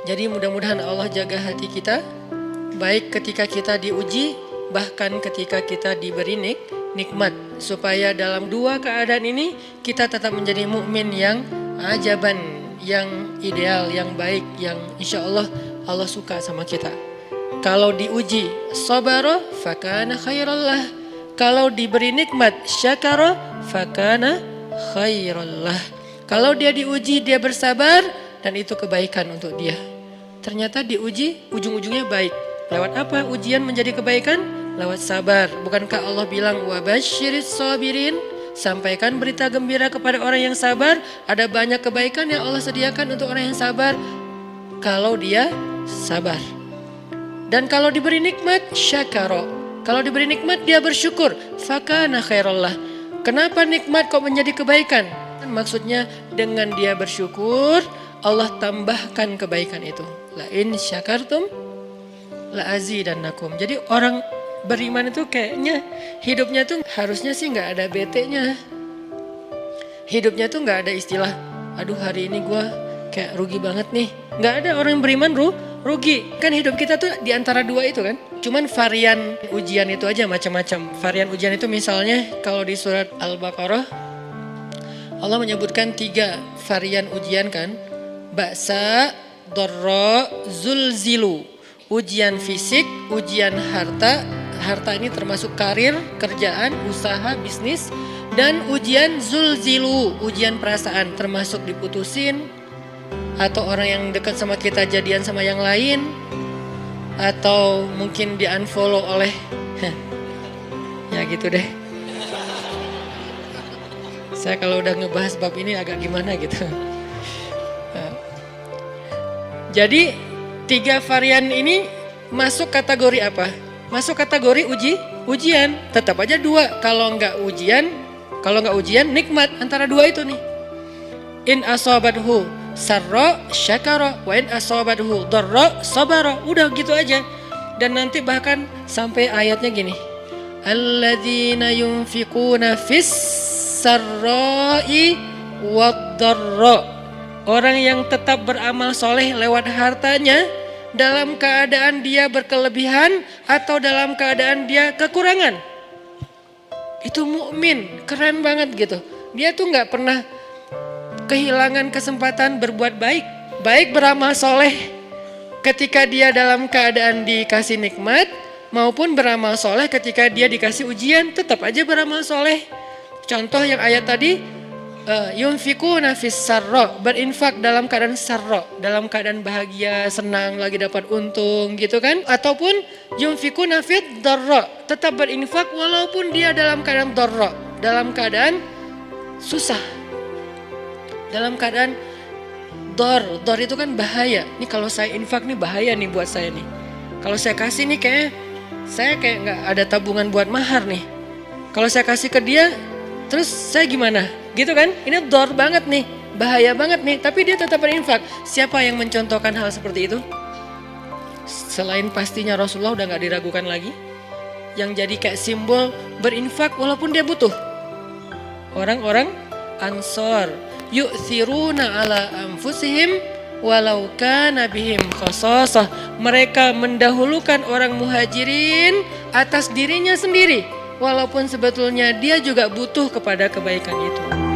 Jadi mudah-mudahan Allah jaga hati kita, baik ketika kita diuji, bahkan ketika kita diberi nikmat. Supaya dalam dua keadaan ini kita tetap menjadi mukmin yang ajaban, yang ideal, yang baik, yang insya Allah Allah suka sama kita. Kalau diuji sabara fakana khairallah. Kalau diberi nikmat syakara fakana khairallah. Kalau dia diuji dia bersabar dan itu kebaikan untuk dia. Ternyata diuji ujung-ujungnya baik. Lewat apa ujian menjadi kebaikan? Lewat sabar. Bukankah Allah bilang wabasyiris sabirin? Sampaikan berita gembira kepada orang yang sabar. Ada banyak kebaikan yang Allah sediakan untuk orang yang sabar. Kalau dia sabar. Dan kalau diberi nikmat syakara. Kalau diberi nikmat dia bersyukur. Fakana khairallah. Kenapa nikmat kok menjadi kebaikan? Maksudnya dengan dia bersyukur Allah tambahkan kebaikan itu. La in syakartum la azidannakum. Jadi orang beriman itu kayaknya hidupnya tuh harusnya sih nggak ada bete-nya. Hidupnya tuh nggak ada istilah, aduh hari ini gue kayak rugi banget nih. Nggak ada orang yang beriman rugi. Kan hidup kita tuh di antara dua itu kan. Cuman varian ujian itu aja macam-macam. Varian ujian itu misalnya kalau di surat Al-Baqarah Allah menyebutkan 3 varian ujian kan. Ba'sa, dharra, zulzilu. Ujian fisik, ujian harta. Harta ini termasuk karir, kerjaan, usaha, bisnis. Dan ujian zulzilu, ujian perasaan termasuk diputusin. Atau orang yang dekat sama kita jadian sama yang lain. Atau mungkin di unfollow oleh ya gitu deh. Saya kalau udah ngebahas bab ini agak gimana gitu. Jadi 3 varian ini masuk kategori apa? Masuk kategori ujian. Tetap aja 2. Kalau nggak ujian nikmat. Antara 2 itu nih. In asabathu sarra syakara wa in asabathu dharra sabara. Udah gitu aja. Dan nanti bahkan sampai ayatnya gini. Alladzina yunfiquna fis sarra'i wad dharra. Orang yang tetap beramal soleh lewat hartanya dalam keadaan dia berkelebihan atau dalam keadaan dia kekurangan. Itu mukmin, keren banget gitu. Dia tuh nggak pernah kehilangan kesempatan berbuat baik. Baik beramal soleh ketika dia dalam keadaan dikasih nikmat maupun beramal soleh ketika dia dikasih ujian tetap aja beramal soleh. Contoh yang ayat tadi. Yunfikuna fis sarra, berinfak dalam keadaan sarra, dalam keadaan bahagia, senang, lagi dapat untung gitu kan. Ataupun yunfikuna fit dharra, tetap berinfak walaupun dia dalam keadaan dharra, dalam keadaan susah. Dalam keadaan dor itu kan bahaya. Nih kalau saya infak nih bahaya nih buat saya nih. Kalau saya kasih nih saya kayak nggak ada tabungan buat mahar nih. Kalau saya kasih ke dia, terus saya gimana? Gitu kan? Ini dor banget nih, bahaya banget nih. Tapi dia tetap berinfak. Siapa yang mencontohkan hal seperti itu? Selain pastinya Rasulullah udah gak diragukan lagi. Yang jadi kayak simbol berinfak walaupun dia butuh. Orang-orang Ansor. Yu'thiruna ala anfusihim walau kana bihim khasasah. Mereka mendahulukan orang muhajirin atas dirinya sendiri. Walaupun sebetulnya dia juga butuh kepada kebaikan itu.